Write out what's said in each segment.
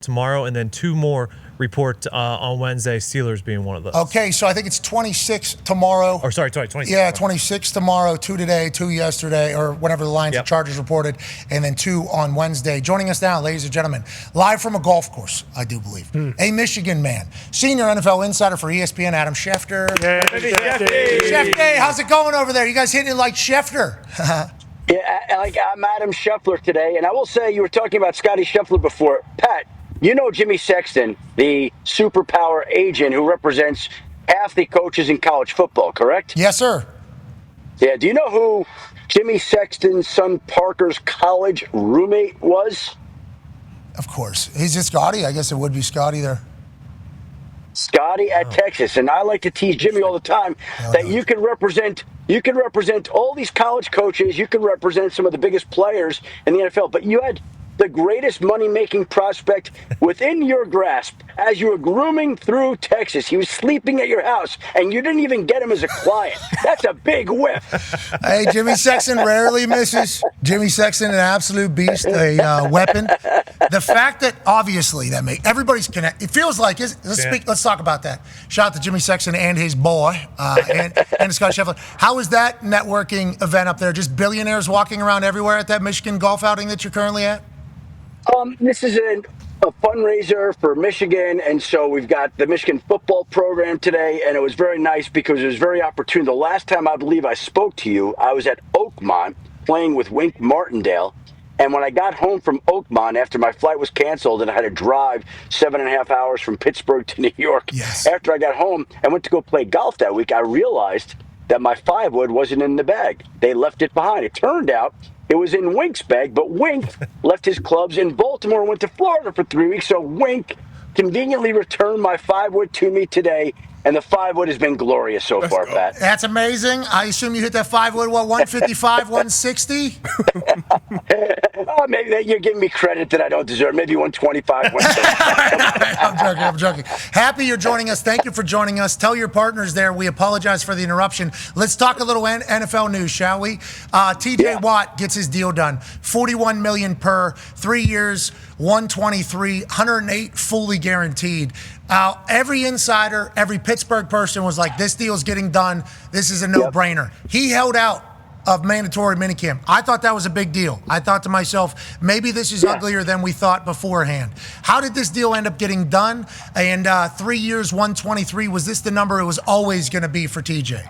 tomorrow, and then 2 more report on Wednesday, Steelers being one of those. Okay, so I think it's 26 tomorrow. Or sorry, 26. Yeah, 26 tomorrow, 2 today, 2 yesterday, or whenever the Lions and Chargers reported, and then 2 on Wednesday. Joining us now, ladies and gentlemen, live from a golf course, I do believe, a Michigan man, senior NFL insider for ESPN, Adam Schefter. Yeah, Schefty, how's it going over there? You guys hitting it like Schefter? Yeah, like I'm Adam Scheffler today, and I will say you were talking about Scotty Scheffler before. Pat, you know Jimmy Sexton, the superpower agent who represents half the coaches in college football, correct? Yes, sir. Yeah, do you know who Jimmy Sexton's son Parker's college roommate was? Of course. He's just Scotty. I guess it would be Scotty there. Scotty at Texas, and I like to tease Jimmy all the time that you can represent all these college coaches, you can represent some of the biggest players in the NFL, but you had the greatest money-making prospect within your grasp as you were grooming through Texas. He was sleeping at your house, and you didn't even get him as a client. That's a big whiff. Hey, Jimmy Sexton rarely misses. Jimmy Sexton, an absolute beast, a weapon. The fact that, obviously, everybody's connected. It feels like, let's talk about that. Shout out to Jimmy Sexton and his boy, and Scott Scheffler. How was that networking event up there? Just billionaires walking around everywhere at that Michigan golf outing that you're currently at? This is a fundraiser for Michigan, and so we've got the Michigan football program today, and it was very nice because it was very opportune. The last time I believe I spoke to you, I was at Oakmont playing with Wink Martindale, and when I got home from Oakmont after my flight was canceled and I had to drive 7.5 hours from Pittsburgh to New York, after I got home and went to go play golf that week, I realized that my 5-wood wasn't in the bag. They left it behind. It turned out it was in Wink's bag, but Wink left his clubs in Baltimore and went to Florida for 3 weeks. So Wink conveniently returned my 5-wood to me today, and the 5-wood has been glorious so far, Pat. That's amazing. I assume you hit that 5-wood, 155, 160? Maybe you're giving me credit that I don't deserve. Maybe 125, 130. I'm joking. Happy you're joining us. Thank you for joining us. Tell your partners there we apologize for the interruption. Let's talk a little NFL news, shall we? T.J. Watt gets his deal done. $41 million per 3 years, 123, 108 fully guaranteed. Every insider, every Pittsburgh person was like, this deal's getting done. This is a no-brainer. He held out of mandatory minicamp. I thought that was a big deal. I thought to myself, maybe this is uglier than we thought beforehand. How did this deal end up getting done? And 3 years, 123, was this the number it was always going to be for TJ?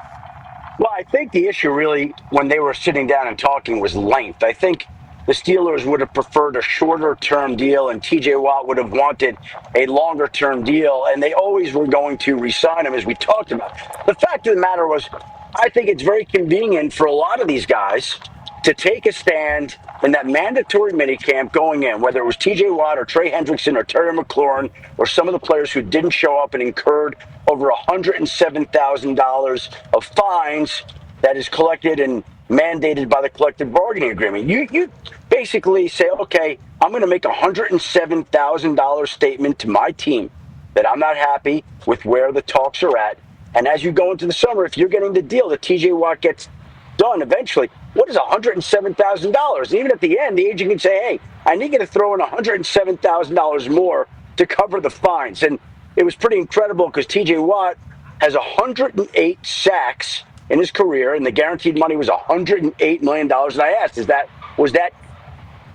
Well, I think the issue really, when they were sitting down and talking, was length. I think the Steelers would have preferred a shorter-term deal, and T.J. Watt would have wanted a longer-term deal, and they always were going to re-sign him, as we talked about. The fact of the matter was, I think it's very convenient for a lot of these guys to take a stand in that mandatory minicamp going in, whether it was T.J. Watt or Trey Hendrickson or Terry McLaurin or some of the players who didn't show up and incurred over $107,000 of fines that is collected and mandated by the collective bargaining agreement. You basically say, okay, I'm going to make a $107,000 statement to my team that I'm not happy with where the talks are at. And as you go into the summer, if you're getting the deal that TJ Watt gets done eventually, what is $107,000? And even at the end, the agent can say, hey, I need you to throw in $107,000 more to cover the fines. And it was pretty incredible because TJ Watt has 108 sacks in his career, and the guaranteed money was $108 million. And I asked, was that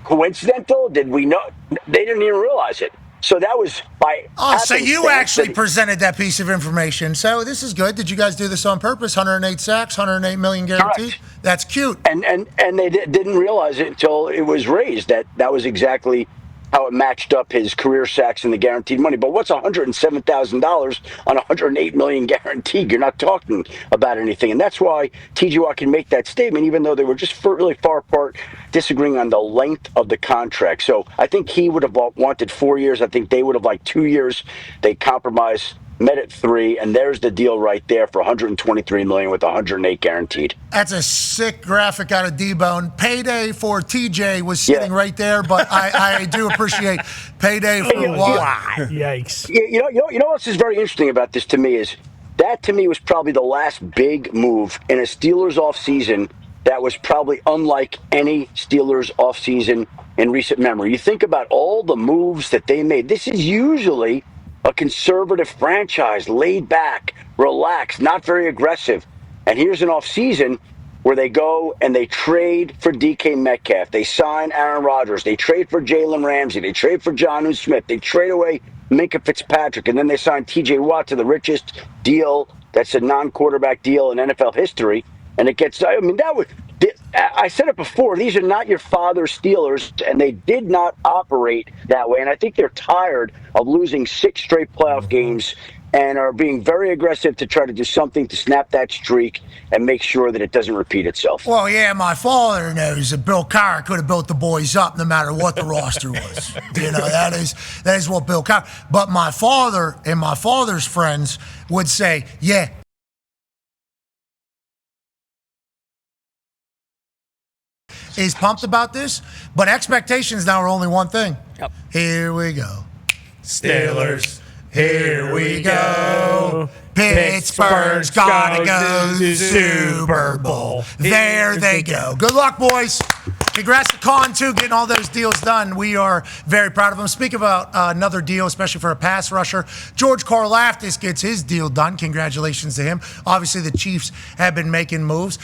coincidental? Did we know? They didn't even realize it. So that was by. Oh, so you actually presented that piece of information. So this is good. Did you guys do this on purpose? 108 sacks, 108 million guaranteed. Correct. That's cute. And they didn't realize it until it was raised that was exactly how it matched up his career sacks and the guaranteed money. But what's $107,000 on $108 million guaranteed? You're not talking about anything. And that's why T.J. Watt can make that statement, even though they were just really far apart, disagreeing on the length of the contract. So I think he would have wanted 4 years. I think they would have liked 2 years. They compromised, met at 3, and there's the deal right there for $123 million with $108 guaranteed. That's a sick graphic out of D-Bone. Payday for TJ was sitting right there, but I do appreciate payday for Watt. Yikes. You know what's is very interesting about this to me is that to me was probably the last big move in a Steelers offseason that was probably unlike any Steelers offseason in recent memory. You think about all the moves that they made. This is usually a conservative franchise, laid back, relaxed, not very aggressive. And here's an offseason where they go and they trade for DK Metcalf. They sign Aaron Rodgers. They trade for Jalen Ramsey. They trade for Jonnu Smith. They trade away Micah Fitzpatrick. And then they sign TJ Watt to the richest deal that's a non-quarterback deal in NFL history. And it gets, I mean, I said it before, these are not your father's Steelers, and they did not operate that way. And I think they're tired of losing 6 straight playoff games and are being very aggressive to try to do something to snap that streak and make sure that it doesn't repeat itself. Well, yeah, my father knows that Bill Cowher could have built the boys up no matter what the roster was. You know, that is what Bill Cowher. But my father and my father's friends would say, yeah, is pumped about this, but expectations now are only one thing. Yep. Here we go. Steelers. Here we go. Pittsburgh's gotta go to Super Bowl. There they go. Good luck, boys. Congrats to Con, too, getting all those deals done. We are very proud of them. Speak about another deal, especially for a pass rusher. George Karlaftis gets his deal done. Congratulations to him. Obviously, the Chiefs have been making moves.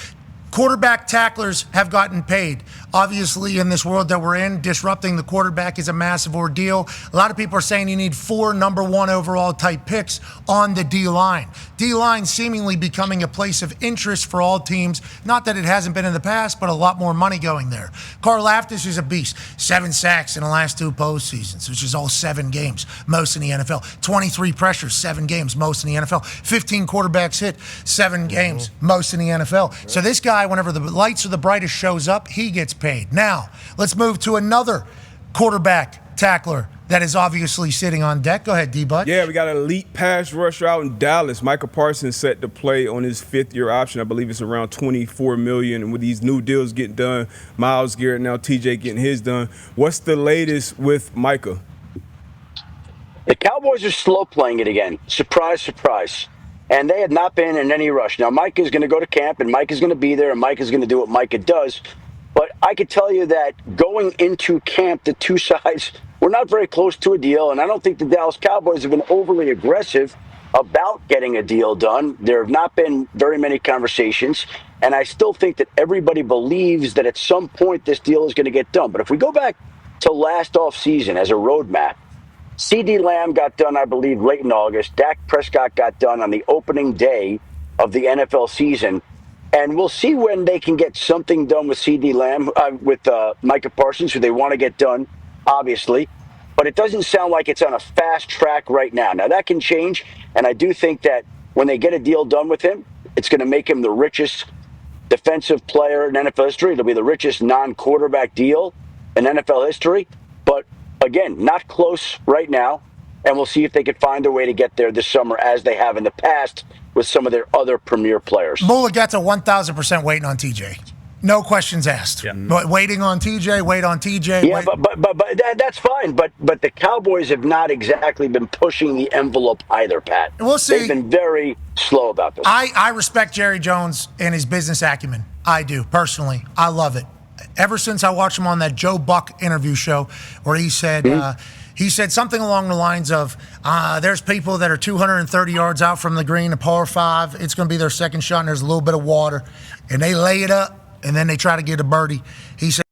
Quarterback tacklers have gotten paid. Obviously, in this world that we're in, disrupting the quarterback is a massive ordeal. A lot of people are saying you need 4 number 1 overall type picks on the D-line. D-line seemingly becoming a place of interest for all teams. Not that it hasn't been in the past, but a lot more money going there. Karlaftis is a beast. 7 sacks in the last 2 postseasons, which is all 7 games, most in the NFL. 23 pressures, 7 games, most in the NFL. 15 quarterbacks hit, 7 games, most in the NFL. So this guy, whenever the lights are the brightest, shows up, he gets paid. Now, let's move to another quarterback tackler that is obviously sitting on deck. Go ahead, D-Bud. Yeah, we got an elite pass rusher out in Dallas. Micah Parsons set to play on his 5th-year option. I believe it's around $24 million. And with these new deals getting done, Myles Garrett, now TJ getting his done. What's the latest with Micah? The Cowboys are slow playing it again. Surprise, surprise. And they had not been in any rush. Now, Mike is going to go to camp, and Mike is going to be there, and Mike is going to do what Micah does. But I could tell you that going into camp, the two sides were not very close to a deal, and I don't think the Dallas Cowboys have been overly aggressive about getting a deal done. There have not been very many conversations, and I still think that everybody believes that at some point this deal is going to get done. But if we go back to last offseason as a roadmap, CD Lamb got done, I believe, late in August. Dak Prescott got done on the opening day of the NFL season. And we'll see when they can get something done with CD Lamb, with Micah Parsons, who they want to get done, obviously. But it doesn't sound like it's on a fast track right now. Now, that can change. And I do think that when they get a deal done with him, it's going to make him the richest defensive player in NFL history. It'll be the richest non-quarterback deal in NFL history. But again, not close right now, and we'll see if they can find a way to get there this summer as they have in the past with some of their other premier players. Mula gets a 1,000% waiting on TJ. No questions asked. Yeah. But waiting on TJ, wait on TJ. Yeah, but that's fine. But the Cowboys have not exactly been pushing the envelope either, Pat. We'll see. They've been very slow about this. I respect Jerry Jones and his business acumen. I do, personally. I love it. Ever since I watched him on that Joe Buck interview show where he said something along the lines of, there's people that are 230 yards out from the green, a par 5. It's going to be their second shot, and there's a little bit of water. And they lay it up, and then they try to get a birdie. He said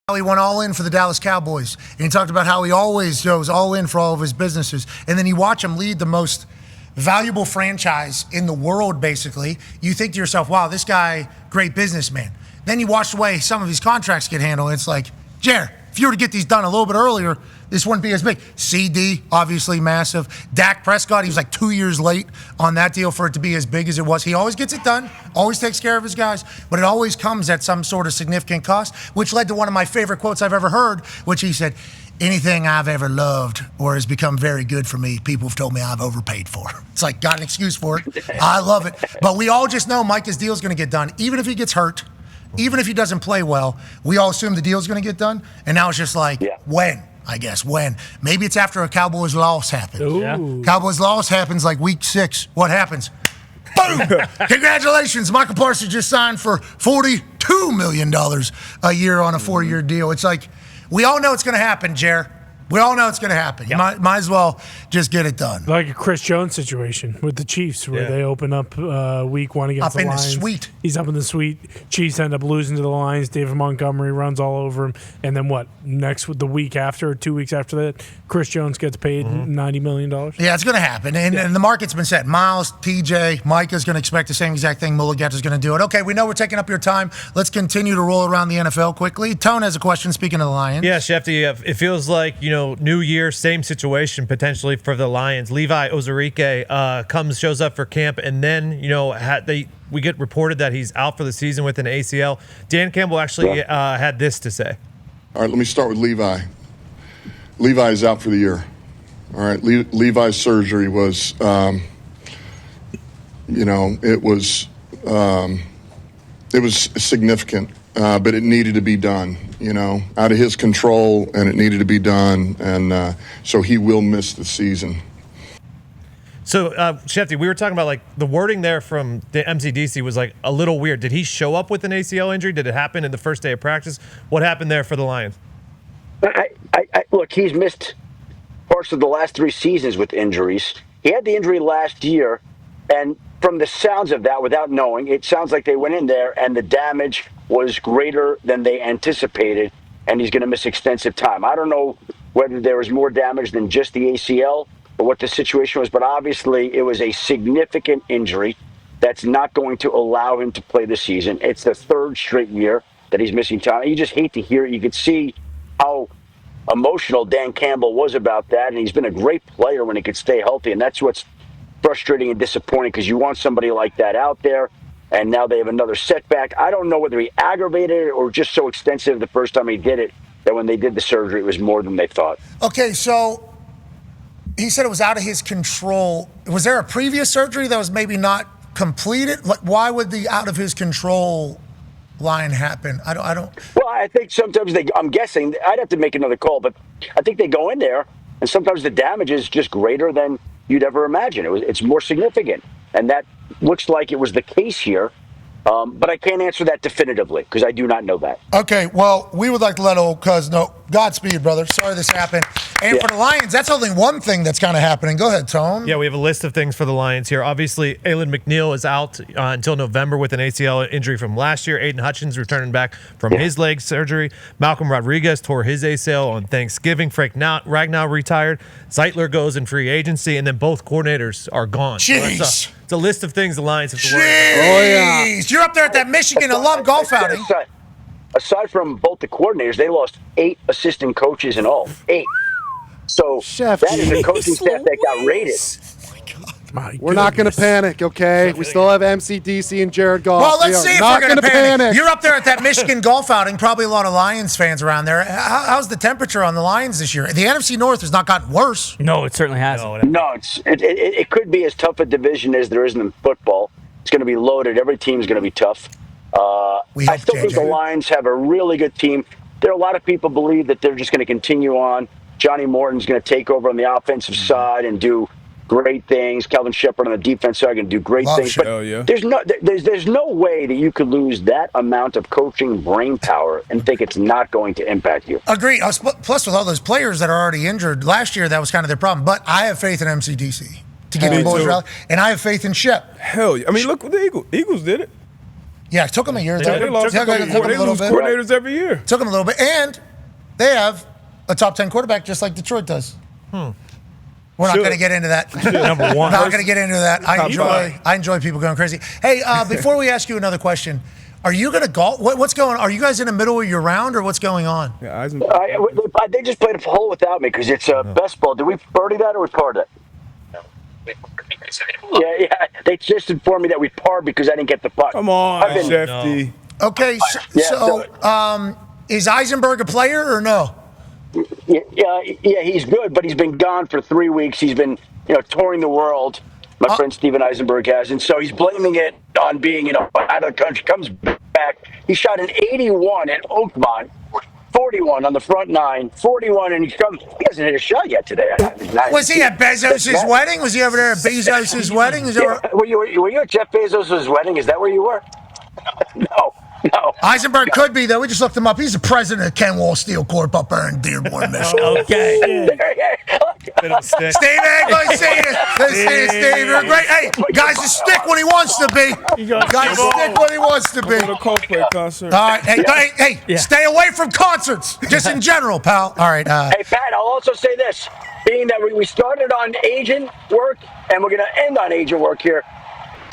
how he went all in for the Dallas Cowboys. And he talked about how he always goes all in for all of his businesses. And then you watch him lead the most valuable franchise in the world, basically. You think to yourself, wow, this guy, great businessman. Then you watch the way some of his contracts get handled. It's like, Jared, if you were to get these done a little bit earlier, this wouldn't be as big. CD, obviously massive. Dak Prescott, he was like 2 years late on that deal for it to be as big as it was. He always gets it done, always takes care of his guys, but it always comes at some sort of significant cost, which led to one of my favorite quotes I've ever heard, which he said, anything I've ever loved or has become very good for me, people have told me I've overpaid for. It's like, got an excuse for it. I love it. But we all just know Micah's deal is going to get done. Even if he gets hurt, even if he doesn't play well, we all assume the deal is going to get done. And now it's just like, when? I guess when. Maybe it's after a Cowboys loss happens. Yeah. Cowboys loss happens like week 6. What happens? Boom! Congratulations. Micah Parsons just signed for $42 million a year on a 4-year deal. It's like, we all know it's going to happen, Jer. We all know it's going to happen. You might as well just get it done. Like a Chris Jones situation with the Chiefs, where they open up week 1 against the Lions. Up in the suite. He's up in the suite. Chiefs end up losing to the Lions. David Montgomery runs all over him. And then what? The week after, or 2 weeks after that, Chris Jones gets paid $90 million. Yeah, it's going to happen. And the market's been set. Miles, TJ, Micah's going to expect the same exact thing. Mulligat's is going to do it. Okay, we know we're taking up your time. Let's continue to roll around the NFL quickly. Tone has a question, speaking of the Lions. Yeah, Schefty, it feels like, new year, same situation potentially for the Lions. Levi Onwuzurike shows up for camp, and then, we get reported that he's out for the season with an ACL. Dan Campbell actually had this to say. All right, let me start with Levi. Levi is out for the year. All right, Levi's surgery was, it was significant, but it needed to be done, out of his control, and it needed to be done, and so he will miss the season. So, Schefty, we were talking about, the wording there from the MCDC was, a little weird. Did he show up with an ACL injury? Did it happen in the first day of practice? What happened there for the Lions? Look, he's missed parts of the last 3 seasons with injuries. He had the injury last year, and from the sounds of that, without knowing, it sounds like they went in there and the damage was greater than they anticipated, and he's going to miss extensive time. I don't know whether there was more damage than just the ACL or what the situation was, but obviously it was a significant injury that's not going to allow him to play the season. It's the 3rd straight year that he's missing time. You just hate to hear it. You could see how emotional Dan Campbell was about that, and he's been a great player when he could stay healthy, and that's what's frustrating and disappointing, because you want somebody like that out there, and now they have another setback. I don't know whether he aggravated it or just so extensive the first time he did it that when they did the surgery it was more than they thought. Okay, so he said it was out of his control. Was there a previous surgery that was maybe not completed? Why would the out of his control line happen? I don't. Well, I think sometimes I'm guessing, I'd have to make another call, but I think they go in there and sometimes the damage is just greater than you'd ever imagine. It's more significant. And that looks like it was the case here. But I can't answer that definitively because I do not know that. Okay, well, we would like to let old cuz know. Godspeed, brother. Sorry this happened. And for the Lions, that's only one thing that's kind of happening. Go ahead, Tone. Yeah, we have a list of things for the Lions here. Obviously, Aylin McNeil is out until November with an ACL injury from last year. Aiden Hutchins returning back from his leg surgery. Malcolm Rodriguez tore his ACL on Thanksgiving. Frank Ragnow retired. Zeitler goes in free agency, and then both coordinators are gone. Jeez. So it's a list of things the Lions have to worry about. Oh, yeah. You're up there at that Michigan alum golf outing. Aside from both the coordinators, they lost 8 assistant coaches in all. 8. So Schefty. that is a coaching staff that got raided. We're not going to panic, okay? We still have MCDC and Jared Goff. Well, let's see if we're going to panic. You're up there at that Michigan golf outing. Probably a lot of Lions fans around there. How's the temperature on the Lions this year? The NFC North has not gotten worse. No, it certainly hasn't. No, it could be as tough a division as there is in football. It's going to be loaded. Every team's going to be tough. I still think the Lions have a really good team. There are a lot of people believe that they're just going to continue on. Johnny Morton's going to take over on the offensive side and do great things. Calvin Shepard on the defense side going to do great things. But there's no way that you could lose that amount of coaching brain power and think it's not going to impact you. Agreed. Plus, with all those players that are already injured last year, that was kind of their problem. But I have faith in MCDC to get the boys rallied, and I have faith in Shep. Hell yeah. I mean, look what the Eagles did it. Yeah, it took them a year. They lost coordinators every year. Took them a little bit. And they have a top 10 quarterback just like Detroit does. We're not going to get into that. Number one. Not going to get into that. I enjoy people going crazy. Hey, before we ask you another question, are you going to golf? What's going on? Are you guys in the middle of your round or what's going on? Yeah, they just played a hole without me because it's best ball. Did we birdie that or we parred it? Yeah. They just informed me that we parred because I didn't get the putt. Come on, Schefty. No. Okay, so is Eisenberg a player or no? Yeah, he's good, but he's been gone for 3 weeks. He's been, touring the world. My friend Steven Eisenberg has, and so he's blaming it on being, out of the country. Comes back. He shot an 81 at Oakmont, 41 on the front nine. 41, and he hasn't hit a shot yet today. Was he at Bezos' wedding? Was he over there at Bezos' wedding? Were you at Jeff Bezos' wedding? Is that where you were? No. Eisenberg could be, though. We just looked him up. He's the president of Kenwall Steel Corp up there in Dearborn, Michigan. Okay. Steve, hey, good to see you. Good to see you, Steve. You're great. Hey, guys, a stick when he wants to be. Guys, a stick when he wants to be. Go to a Coldplay concert. All right. Hey, stay away from concerts, just in general, pal. All right. Hey, Pat, I'll also say this. Being that we started on agent work, and we're going to end on agent work here,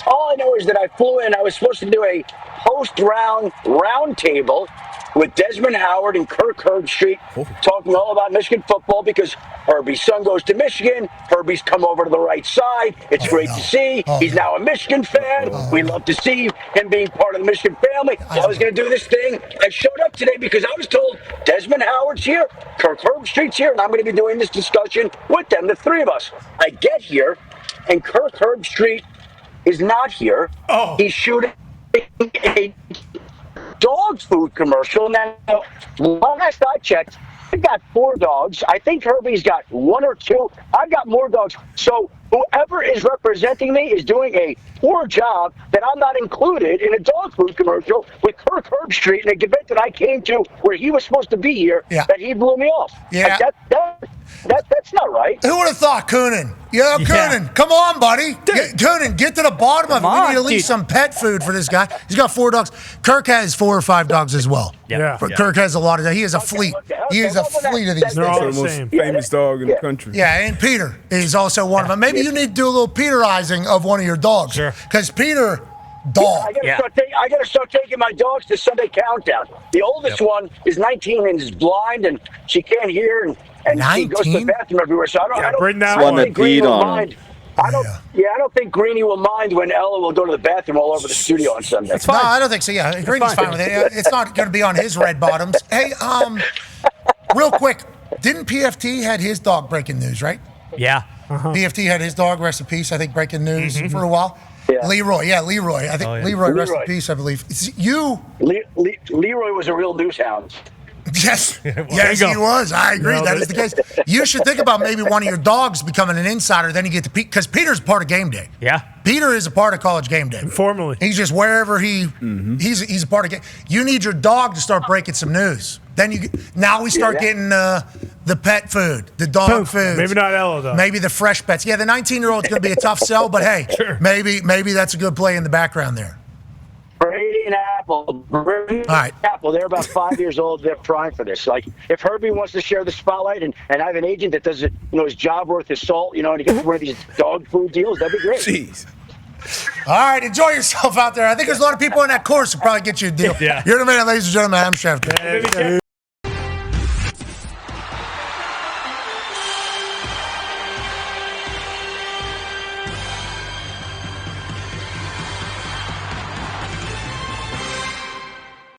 all I know is that I flew in. I was supposed to do a post-round roundtable with Desmond Howard and Kirk Herbstreit, talking all about Michigan football because Herbie's son goes to Michigan. Herbie's come over to the right side. It's great to see. He's now a Michigan fan. We love to see him being part of the Michigan family. So I was going to do this thing. I showed up today because I was told Desmond Howard's here, Kirk Herbstreit's here, and I'm going to be doing this discussion with them, the three of us. I get here, and Kirk Herbstreit is not here. He's shooting a dog food commercial. Now, last I checked, I've got 4 dogs. I think Herbie's got 1 or 2. I've got more dogs. So whoever is representing me is doing a poor job that I'm not included in a dog food commercial with Kirk Herbstreit in a event that I came to where he was supposed to be here, that he blew me off. Yeah. That's not right. Who would have thought, Coonan? Coonan, come on, buddy. Coonan, get to the bottom of it. We need at least some pet food for this guy. He's got 4 dogs. Kirk has 4 or 5 dogs as well. Kirk has a lot of. He has a fleet. He has a fleet of these They're all The the most same. famous dog in the country. Yeah, and Peter is also one of them. Maybe you need to do a little Peterizing of one of your dogs. Sure. Because Peter, dog. I gotta start taking my dogs to Sunday Countdown. The oldest one is 19 and is blind, and she can't hear, and she goes to the bathroom everywhere. So I don't think Greenie will mind. I don't think Greenie will mind when Ella will go to the bathroom all over the studio on Sunday. No, I don't think so. Yeah, Greenie's fine with it. It's not going to be on his red bottoms. Hey, real quick, didn't PFT had his dog breaking news, right? Yeah. PFT had his dog, rest in peace, I think, breaking news for a while. Yeah. Leroy. I think Leroy, rest in peace, I believe. Leroy was a real news hound. Yes, yes, he was. I agree. That is the case. You should think about maybe one of your dogs becoming an insider. Then you get to because Peter's part of game day. Yeah, Peter is a part of college game day. Formally, he's just wherever he's a part of game. You need your dog to start breaking some news. Then now we start getting the pet food, the dog food. Maybe not Ella though. Maybe the fresh pets. Yeah, the 19-year-old's going to be a tough sell, but hey, maybe that's a good play in the background there. Brady and Apple. Apple, they're about 5 years old. They're primed for this. Like, if Herbie wants to share the spotlight and I have an agent that does his job worth his salt, and he gets one of these dog food deals, that'd be great. Jeez. All right, enjoy yourself out there. I think there's a lot of people in that course who probably get you a deal. Yeah. You're the man, ladies and gentlemen. I'm Schefter.